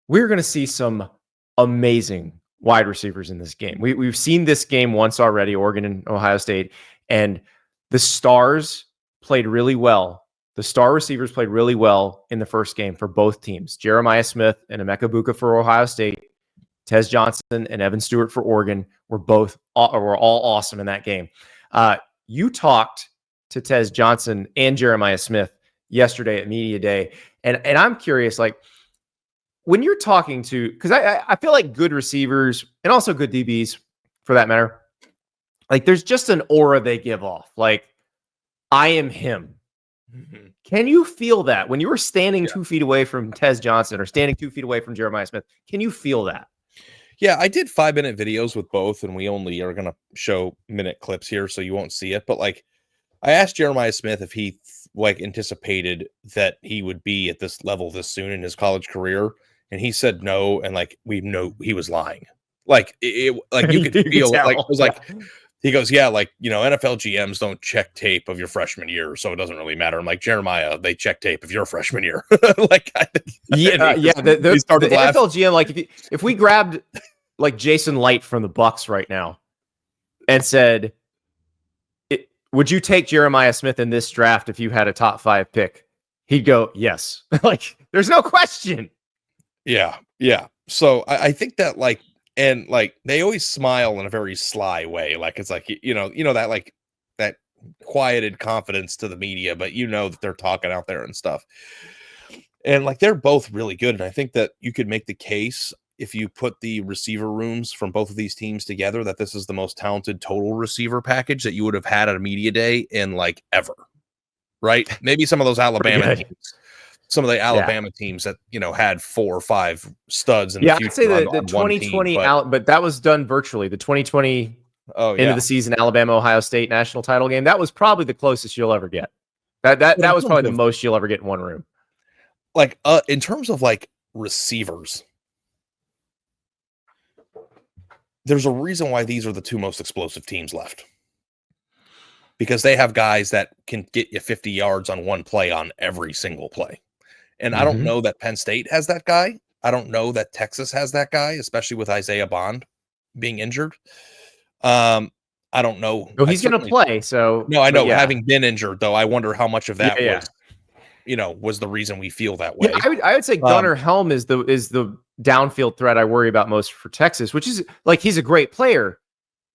we're going to see some amazing wide receivers in this game. We've seen this game once already, Oregon and Ohio State, and the stars played really well. The star receivers played really well in the first game for both teams. Jeremiah Smith and Emeka Buka for Ohio State, Tez Johnson and Evan Stewart for Oregon were all awesome in that game. You talked to Tez Johnson and Jeremiah Smith yesterday at Media Day, and I'm curious, like, when you're talking to, because I feel like good receivers and also good DBs for that matter, like there's just an aura they give off. Like, I am him. Mm-hmm. Can you feel that when you were standing 2 feet away from Tez Johnson or standing 2 feet away from Jeremiah Smith? Can you feel that? Yeah, I did 5-minute videos with both, and we only are going to show minute clips here, so you won't see it. But like, I asked Jeremiah Smith if he anticipated that he would be at this level this soon in his college career. And he said no, and like we know he was lying. Like like you could feel like it was like he goes, yeah, like NFL GMs don't check tape of your freshman year, so it doesn't really matter. I'm like, Jeremiah, they check tape of your freshman year. Like, the NFL GM, like if we grabbed like Jason Light from the Bucks right now and said, would you take Jeremiah Smith in this draft if you had a top 5 pick? He'd go, yes. Like, there's no question. Yeah. So I think that like, and like they always smile in a very sly way. Like it's like, that like that quieted confidence to the media, but that they're talking out there and stuff. And like, they're both really good. And I think that you could make the case if you put the receiver rooms from both of these teams together, that this is the most talented total receiver package that you would have had at a media day in like ever. Right. Maybe some of those Alabama teams. Some of the Alabama teams that, had 4 or 5 studs in the future. I'd say the 2020 team, but that was done virtually. The 2020 end of the season Alabama Ohio State national title game, that was probably the closest you'll ever get. That was probably the most you'll ever get in one room. Like in terms of like receivers, there's a reason why these are the 2 most explosive teams left. Because they have guys that can get you 50 yards on one play on every single play. And I don't know that Penn State has that guy. I don't know that Texas has that guy, especially with Isaiah Bond being injured. I don't know. No, he's going to play. So no, I know. Having been injured, though, I wonder how much of that was the reason we feel that way. Yeah, I would say Gunnar Helm is the downfield threat I worry about most for Texas, which is like he's a great player,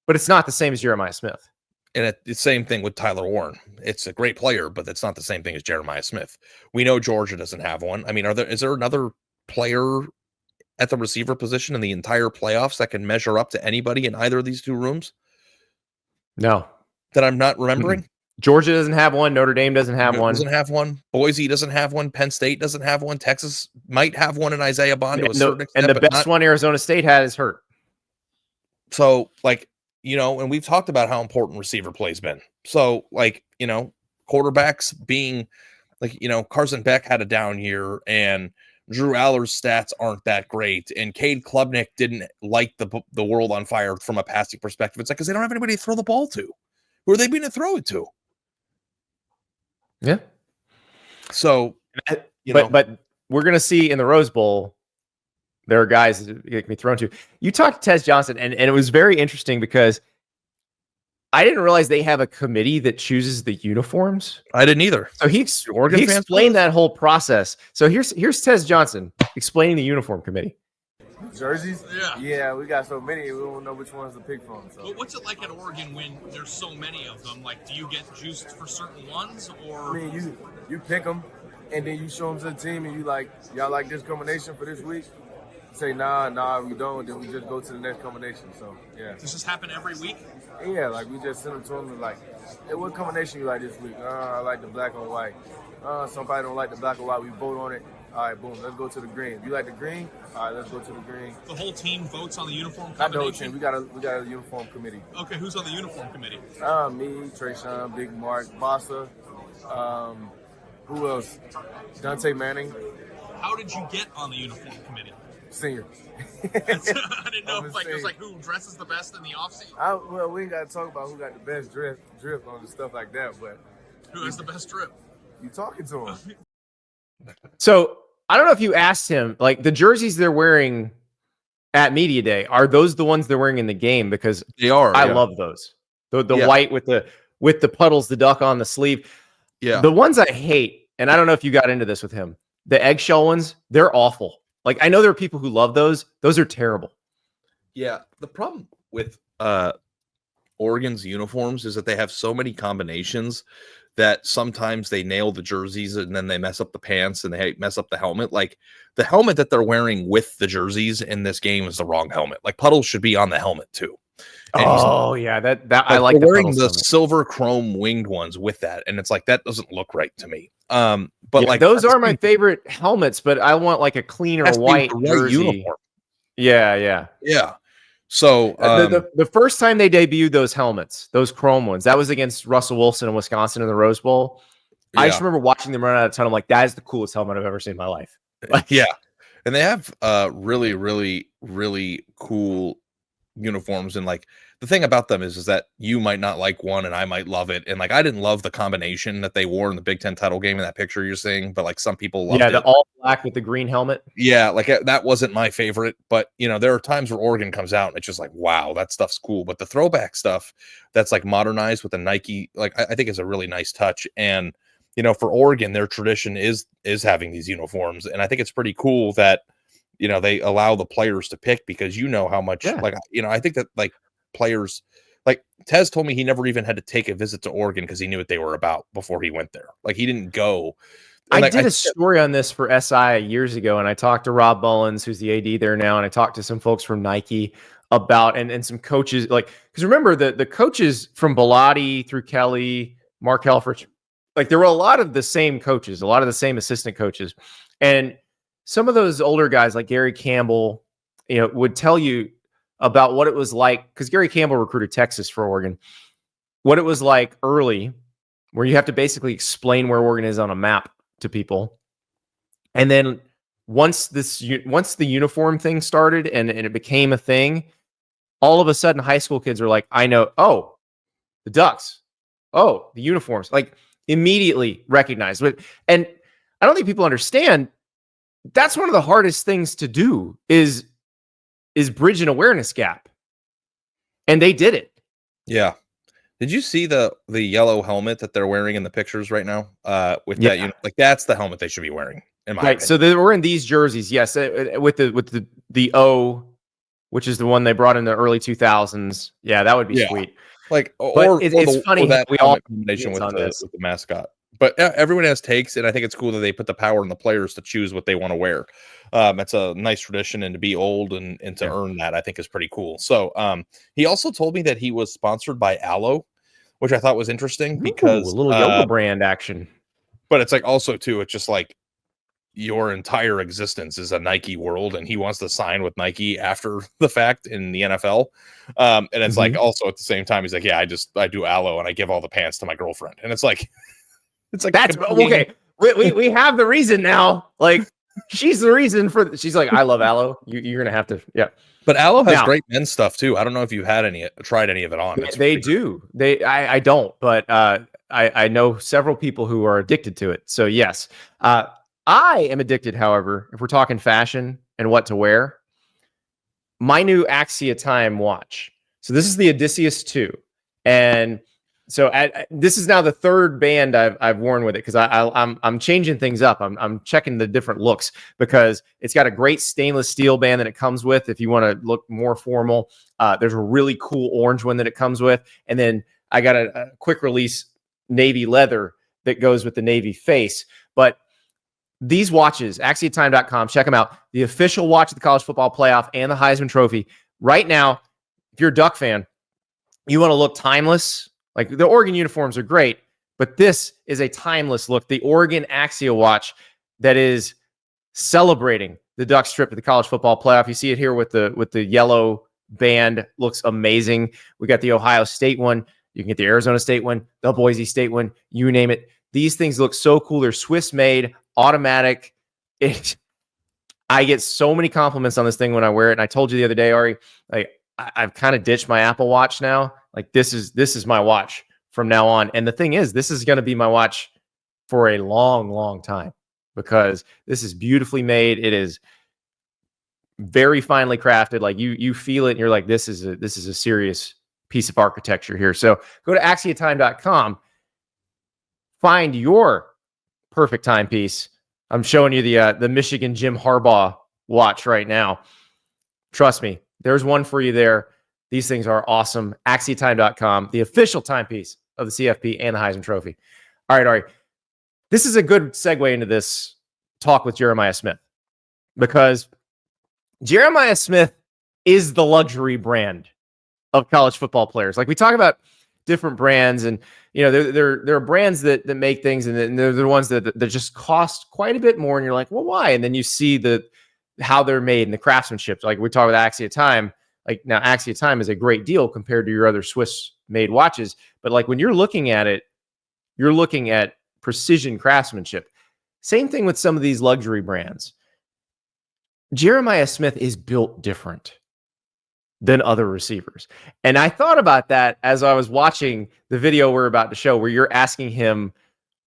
but it's not the same as Jeremiah Smith. And it's the same thing with Tyler Warren. It's a great player, but it's not the same thing as Jeremiah Smith. We know Georgia doesn't have one. I mean, is there another player at the receiver position in the entire playoffs that can measure up to anybody in either of these 2 rooms? No. That I'm not remembering? Mm-hmm. Georgia doesn't have one. Notre Dame doesn't have one. Doesn't have one. Boise doesn't have one. Penn State doesn't have one. Texas might have one in Isaiah Bond to a certain extent. And the best one Arizona State had is hurt. So, like, and we've talked about how important receiver play's been. So, like, quarterbacks being like, Carson Beck had a down year and Drew Aller's stats aren't that great. And Cade Klubnik didn't light the world on fire from a passing perspective. It's like, because they don't have anybody to throw the ball to. Who are they going to throw it to? Yeah. So, but we're going to see in the Rose Bowl, there are guys that can be thrown to. You talked to Tez Johnson, and it was very interesting because I didn't realize they have a committee that chooses the uniforms. I didn't either. So he explained that whole process. So here's Tez Johnson explaining the uniform committee. Jerseys? Yeah, we got so many, we don't know which ones to pick from. So. But what's it like at Oregon when there's so many of them? Like, do you get juiced for certain ones, or? I mean, you pick them, and then you show them to the team, and you like, y'all like this combination for this week? Say, nah, we don't, then we just go to the next combination, so, yeah. Does this happen every week? Yeah, like, we just send them to them, and like, hey, what combination you like this week? I like the black and white. Somebody don't like the black and white, we vote on it. All right, boom, let's go to the green. You like the green? All right, let's go to the green. The whole team votes on the uniform combination? Not the whole team. We got a uniform committee. Okay, who's on the uniform committee? Me, Trayshawn, Big Mark, Bossa. Who else? Dante Manning. How did you get on the uniform committee? Senior. I didn't know if it was like who dresses the best in the offseason. Well, we ain't got to talk about who got the best drip on the stuff like that, but who has the best drip? You talking to him. So I don't know if you asked him, like the jerseys they're wearing at media day, are those the ones they're wearing in the game? Because They are. I Yeah. love those. The Yeah. white with the puddles, the duck on the sleeve. Yeah. The ones I hate, and I don't know if you got into this with him, the eggshell ones, they're awful. Like I know there are people who love those. Those are terrible. Yeah. The problem with Oregon's uniforms is that they have so many combinations that sometimes they nail the jerseys and then they mess up the pants and they mess up the helmet. Like the helmet that they're wearing with the jerseys in this game is the wrong helmet. Like Puddles should be on the helmet too. And Yeah, that I like they're wearing Puddles the helmet. silver chrome winged ones with that, and it's like that doesn't look right to me. But Yeah, like those are my favorite helmets, but I want like a cleaner white jersey. uniform. Yeah. Yeah. So The first time they debuted those helmets, those chrome ones, that was against Russell Wilson in Wisconsin in the Rose Bowl. I just remember watching them run out of time. I'm like, that is the coolest helmet I've ever seen in my life. Like, yeah, and they have really, really, really cool uniforms. And like the thing about them is that you might not like one and I might love it. And like I didn't love the combination that they wore in the Big Ten title game in that picture you're seeing, but like some people loved it. the all black with the green helmet. Yeah, like that wasn't my favorite, but you know, there are times where Oregon comes out and it's just like, wow, that stuff's cool. But the throwback stuff that's like modernized with the Nike, like I think is a really nice touch. And you know, for Oregon, their tradition is having these uniforms, and I think it's pretty cool that you know they allow the players to pick because you know how much like you know I think that like players like Tez told me he never even had to take a visit to Oregon because he knew what they were about before he went there. Like he didn't go. And I did a story on this for SI years ago, and I talked to Rob Mullins, who's the AD there now, and I talked to some folks from Nike about and some coaches, like because remember the coaches from Bilotti through Kelly, Mark Helfrich, like there were a lot of the same coaches, a lot of the same assistant coaches, and some of those older guys like Gary Campbell, you know, would tell you about what it was like because Gary Campbell recruited Texas for Oregon, what it was like early, where you have to basically explain where Oregon is on a map to people. And then once the uniform thing started and it became a thing, all of a sudden high school kids are like, I know, oh, the Ducks, oh, the uniforms, like immediately recognized. And I don't think people understand that's one of the hardest things to do is bridge an awareness gap. And they did it. Yeah. Did you see the yellow helmet that they're wearing in the pictures right now? With that, you know, like that's the helmet they should be wearing. In my opinion. So they were in these jerseys, yes, with the O, which is the one they brought in the early 2000s. Yeah, that would be sweet. Like, it's funny that we all combination with the mascot. But everyone has takes, and I think it's cool that they put the power in the players to choose what they want to wear. It's a nice tradition, and to be old and to earn that, I think is pretty cool. So he also told me that he was sponsored by Aloe, which I thought was interesting because a little yoga brand action. But it's like also too, it's just like your entire existence is a Nike world, and he wants to sign with Nike after the fact in the NFL. And it's like also at the same time, he's like, yeah, I do Aloe and I give all the pants to my girlfriend, and it's like. It's like that's okay. We have the reason now. Like she's the reason for. She's like, I love Aloe. You're gonna have to, yeah. But Aloe has great men's stuff too. I don't know if you've tried any of it on. They do. I don't, but I know several people who are addicted to it. So yes, I am addicted. However, if we're talking fashion and what to wear, my new Axia Time watch. So this is the Odysseus 2, and so this is now the third band I've worn with it because I'm changing things up. I'm checking the different looks because it's got a great stainless steel band that it comes with. If you want to look more formal, there's a really cool orange one that it comes with, and then I got a quick release navy leather that goes with the navy face. But these watches, AxiaTime.com, check them out. The official watch of the College Football Playoff and the Heisman Trophy. Right now, if you're a Duck fan, you want to look timeless. Like the Oregon uniforms are great, but this is a timeless look. The Oregon Axia watch that is celebrating the Ducks trip to the College Football Playoff. You see it here with the yellow band. Looks amazing. We got the Ohio State one. You can get the Arizona State one, the Boise State one, you name it. These things look so cool. They're Swiss made, automatic. I get so many compliments on this thing when I wear it. And I told you the other day, Ari, like I've kind of ditched my Apple Watch now. Like this is my watch from now on. And the thing is, this is going to be my watch for a long, long time. because this is beautifully made. It is very finely crafted. Like you feel it and you're like, this is a serious piece of architecture here. So go to axiatime.com, find your perfect timepiece. I'm showing you the Michigan Jim Harbaugh watch right now. Trust me, there's one for you there. These things are awesome. Axiatime.com, the official timepiece of the CFP and the Heisman Trophy. All right, Ari. This is a good segue into this talk with Jeremiah Smith, because Jeremiah Smith is the luxury brand of college football players. Like, we talk about different brands, and there are brands that make things, and they're the ones that just cost quite a bit more, and you're like, well, why? And then you see how they're made and the craftsmanship. Like we talk with Axia Time. Like, now Axia Time is a great deal compared to your other Swiss made watches, but like when you're looking at it, you're looking at precision craftsmanship. Same thing with some of these luxury brands. Jeremiah Smith is built different than other receivers. And I thought about that as I was watching the video we're about to show, where you're asking him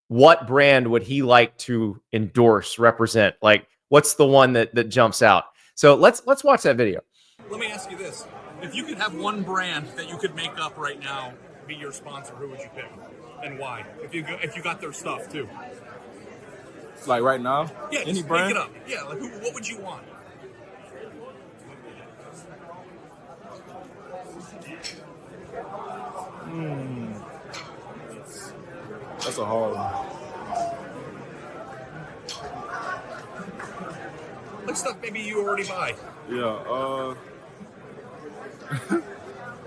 what brand would he like to endorse, represent? Like, what's the one that jumps out? So let's watch that video. Let me ask you this. If you could have one brand that you could make up right now be your sponsor, who would you pick and why? If you got their stuff too. Like right now? Yeah, any just brand? make it up. Yeah, like what would you want? That's a hard one. Like stuff maybe you already buy. Yeah,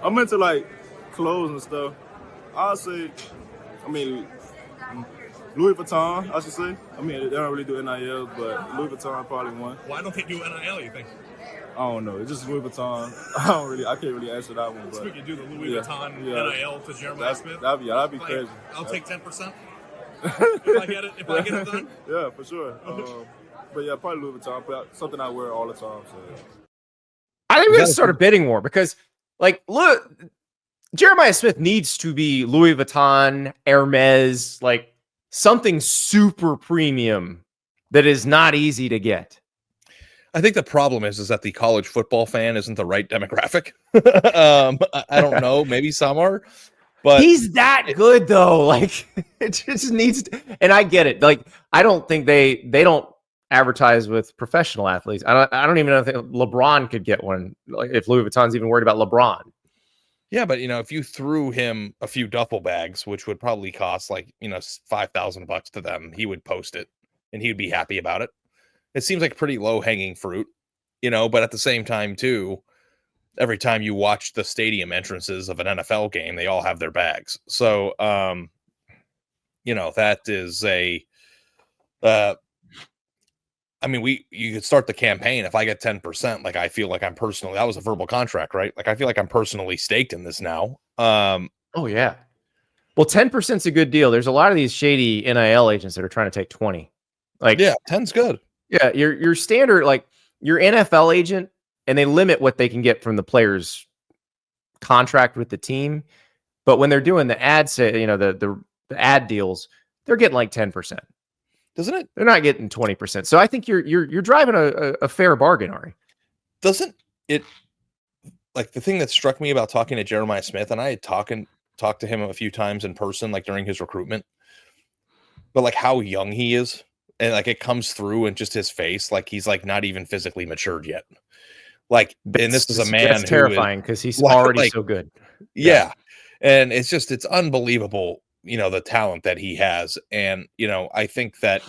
I'm into like clothes and stuff. I'll say, Louis Vuitton, I should say. They don't really do NIL, but Louis Vuitton probably one. Why don't they do NIL, you think? I don't know. It's just Louis Vuitton. I can't really answer that one. So But we could do the Louis Vuitton NIL to Jeremiah Smith. That'd be crazy. I'll take 10%. If I get it done. Yeah, for sure. But yeah, probably Louis Vuitton. But something I wear all the time. So yeah. I think we got to start a bidding war, because, like, look, Jeremiah Smith needs to be Louis Vuitton, Hermes, like something super premium that is not easy to get. I think the problem is that the college football fan isn't the right demographic. I don't know. Maybe some are, but he's that good though. Like, it just needs to, and I get it. Like, I don't think they don't advertise with professional athletes. I don't even know if LeBron could get one. Like, if Louis Vuitton's even worried about LeBron. Yeah, but if you threw him a few duffel bags, which would probably cost like $5,000 to them, he would post it and he'd be happy about it. It seems like pretty low hanging fruit, but at the same time too, every time you watch the stadium entrances of an NFL game, they all have their bags. So, that is you could start the campaign. If I get 10%, like, I feel like I'm personally, that was a verbal contract, right? Like, I feel like I'm personally staked in this now. Oh yeah. Well, 10% is a good deal. There's a lot of these shady NIL agents that are trying to take 20. Like, yeah, 10's good. Yeah, your standard, like your NFL agent, and they limit what they can get from the player's contract with the team. But when they're doing the ad, the ad deals, they're getting like 10%. Doesn't it? They're not getting 20%. So I think you're driving a fair bargain, Ari. Doesn't it? Like, the thing that struck me about talking to Jeremiah Smith, and I had talked to him a few times in person, like during his recruitment, but like how young he is. And like, it comes through in just his face, like he's like not even physically matured yet. Like, and this is a man that's terrifying, because he's already so good. Yeah. And it's unbelievable, the talent that he has. And, I think that,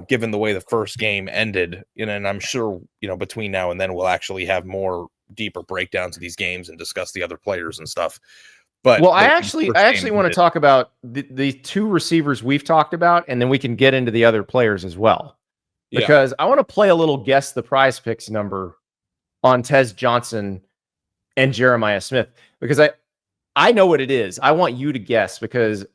given the way the first game ended, and I'm sure, between now and then we'll actually have more deeper breakdowns of these games and discuss the other players and stuff. But well, I actually want to talk about the two receivers we've talked about, and then we can get into the other players as well. Because I want to play a little guess the PrizePicks number on Tez Johnson and Jeremiah Smith, because I know what it is. I want you to guess, because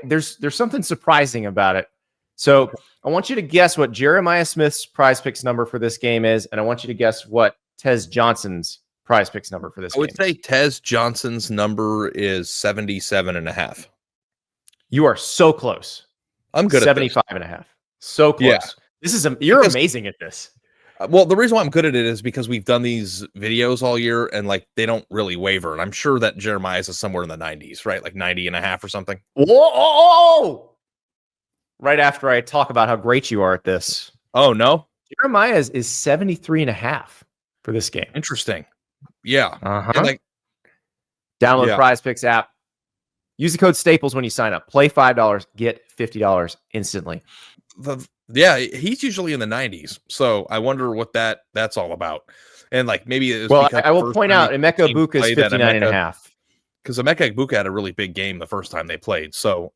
there's something surprising about it. So I want you to guess what Jeremiah Smith's PrizePicks number for this game is, and I want you to guess what Tez Johnson's PrizePicks number for this game. I would say Tez Johnson's number is 77.5. You are so close. I'm good at 75.5. So close. Yeah. You're Because- amazing at this. Well, the reason why I'm good at it is because we've done these videos all year and like they don't really waver. And I'm sure that Jeremiah's is somewhere in the 90s, right? Like 90 and a half or something. Whoa! Right after I talk about how great you are at this. Oh, no? Jeremiah's is 73 and a half for this game. Interesting. Yeah. Uh-huh. And like, Download Yeah. PrizePicks app. Use the code Staples when you sign up. Play $5, get $50 instantly. he's usually in the 90s. So I wonder what that's all about. And like maybe it was Well, because I will point out Emeka Egbuka is 59 and a half. Because Emeka Egbuka had a really big game the first time they played. So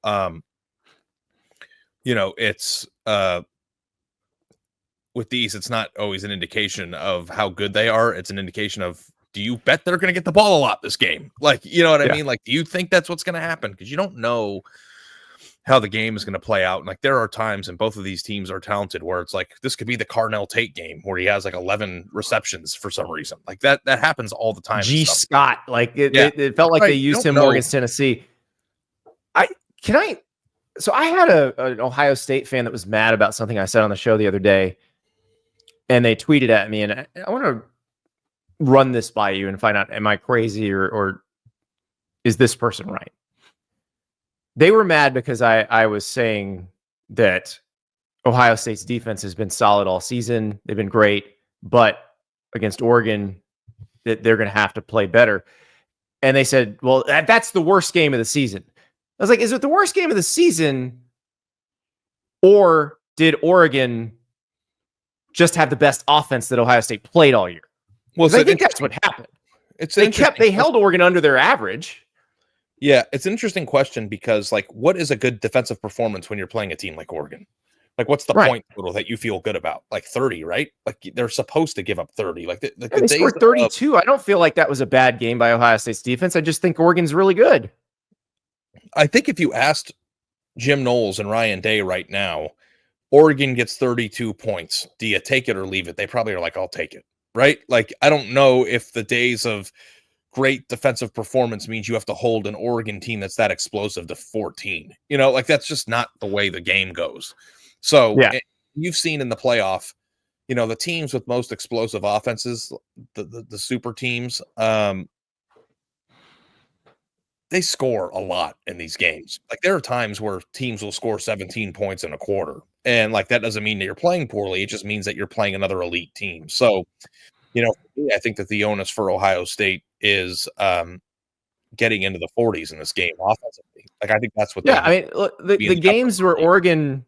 it's with these, it's not always an indication of how good they are. It's an indication of, do you bet they're going to get the ball a lot this game? Like, you know what I mean? Like, do you think that's what's going to happen? Because you don't know how the game is going to play out. And like, there are times, and both of these teams are talented, where it's like, this could be the Carnell Tate game where he has like 11 receptions for some reason. Like that happens all the time. G. Scott, like it felt like Right. they used him know. more against Tennessee. So I had an Ohio State fan that was mad about something I said on the show the other day, and they tweeted at me, and I want to run this by you and find out, am I crazy or is this person right? They were mad because I was saying that Ohio State's defense has been solid all season. They've been great, but against Oregon, that they're going to have to play better. And they said, well, that's the worst game of the season. I was like, is it the worst game of the season, or did Oregon just have the best offense that Ohio State played all year? Well, I think that's what happened. They held Oregon under their average. Yeah, it's an interesting question because, like, what is a good defensive performance when you're playing a team like Oregon? Like, what's the point total that you feel good about? Like 30, right? Like they're supposed to give up 30. Like they scored 32. I don't feel like that was a bad game by Ohio State's defense. I just think Oregon's really good. I think if you asked Jim Knowles and Ryan Day right now, Oregon gets 32 points. Do you take it or leave it? They probably are like, I'll take it. Right? Like, I don't know if the days of great defensive performance means you have to hold an Oregon team that's that explosive to 14. You know, like that's just not the way the game goes. So you've seen in the playoff, you know, the teams with most explosive offenses, the super teams, they score a lot in these games. Like there are times where teams will score 17 points in a quarter. And like, that doesn't mean that you're playing poorly. It just means that you're playing another elite team. So, you know, I think that the onus for Ohio State is getting into the 40s in this game offensively. Like, I think that's what. Yeah, I mean, look, the games where Oregon,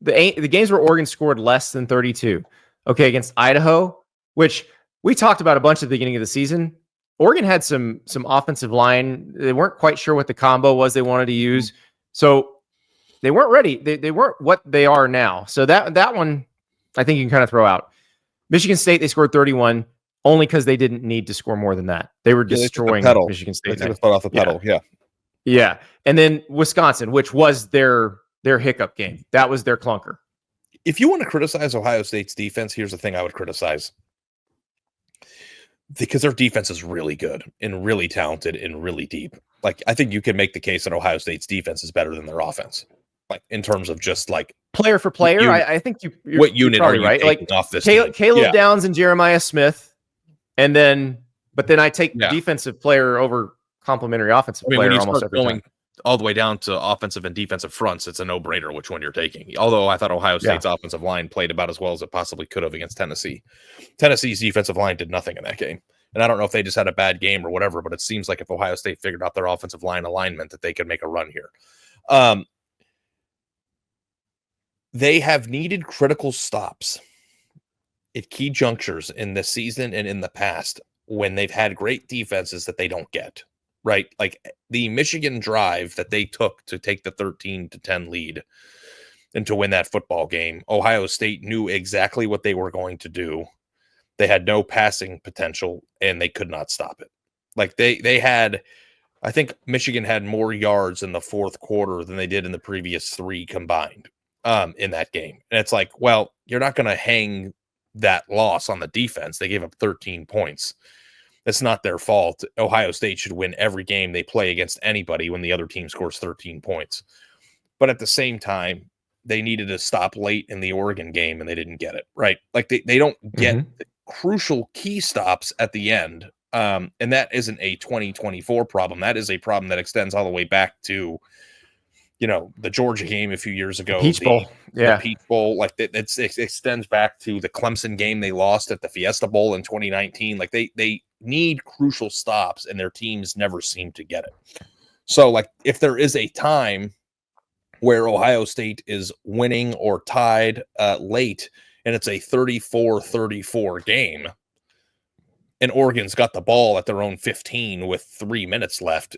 the games where Oregon scored less than 32. Okay, against Idaho, which we talked about a bunch at the beginning of the season. Oregon had some offensive line. They weren't quite sure what the combo was they wanted to use, so they weren't ready. They weren't what they are now. So that one, I think you can kind of throw out. Michigan State, they scored 31 only because they didn't need to score more than that. They were destroying Michigan State. They took the foot off the pedal. Yeah. And then Wisconsin, which was their hiccup game. That was their clunker. If you want to criticize Ohio State's defense, here's the thing I would criticize. Because their defense is really good and really talented and really deep. Like, I think you can make the case that Ohio State's defense is better than their offense. Like, in terms of just like player for player, I think you're what unit you're are you right? Like off this Caleb Downs and Jeremiah Smith, but then I take defensive player over complimentary offensive player when you almost start every going time. All the way down to offensive and defensive fronts, it's a no-brainer which one you're taking. Although I thought Ohio State's offensive line played about as well as it possibly could have against Tennessee. Tennessee's defensive line did nothing in that game. And I don't know if they just had a bad game or whatever, but it seems like if Ohio State figured out their offensive line alignment, that they could make a run here. They have needed critical stops at key junctures in this season and in the past when they've had great defenses that they don't get, right? Like the Michigan drive that they took to take the 13-10 lead and to win that football game. Ohio State knew exactly what they were going to do. They had no passing potential and they could not stop it. Like they had, I think Michigan had more yards in the fourth quarter than they did in the previous three combined in that game. And it's like, well, you're not going to hang that loss on the defense. They gave up 13 points. It's not their fault. Ohio State should win every game they play against anybody when the other team scores 13 points. But at the same time, they needed to stop late in the Oregon game and they didn't get it, right? Like they don't get the crucial key stops at the end. And that isn't a 2024 problem. That is a problem that extends all the way back to, the Georgia game a few years ago. Peach Bowl. The Peach Bowl. Like it extends back to the Clemson game they lost at the Fiesta Bowl in 2019. Like they need crucial stops and their teams never seem to get it. So like if there is a time where Ohio State is winning or tied late and it's a 34-34 game and Oregon's got the ball at their own 15 with 3 minutes left,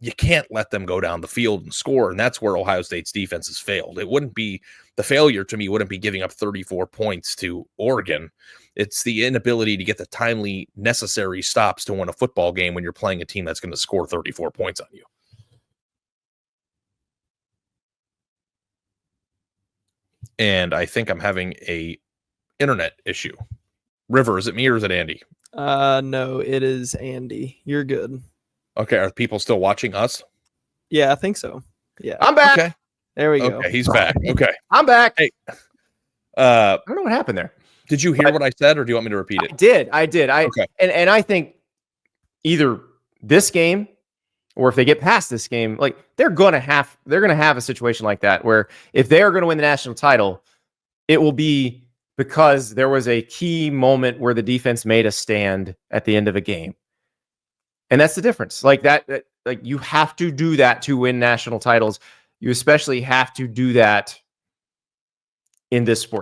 you can't let them go down the field and score. And that's where Ohio State's defense has failed. The failure to me wouldn't be giving up 34 points to Oregon. It's the inability to get the timely necessary stops to win a football game when you're playing a team that's going to score 34 points on you. And I think I'm having a internet issue. River, is it me or is it Andy? No, it is Andy. You're good. Okay, are people still watching us? Yeah, I think so. Yeah. I'm back. Okay. There we go. Okay, he's back. Okay. I'm back. Hey, I don't know what happened there. did you hear what I said, or do you want me to repeat it? I did. Okay. And I think either this game or if they get past this game, like they're gonna have a situation like that where if they are going to win the national title, it will be because there was a key moment where the defense made a stand at the end of a game. And that's the difference. Like that like you have to do that to win national titles. You especially have to do that in this sport.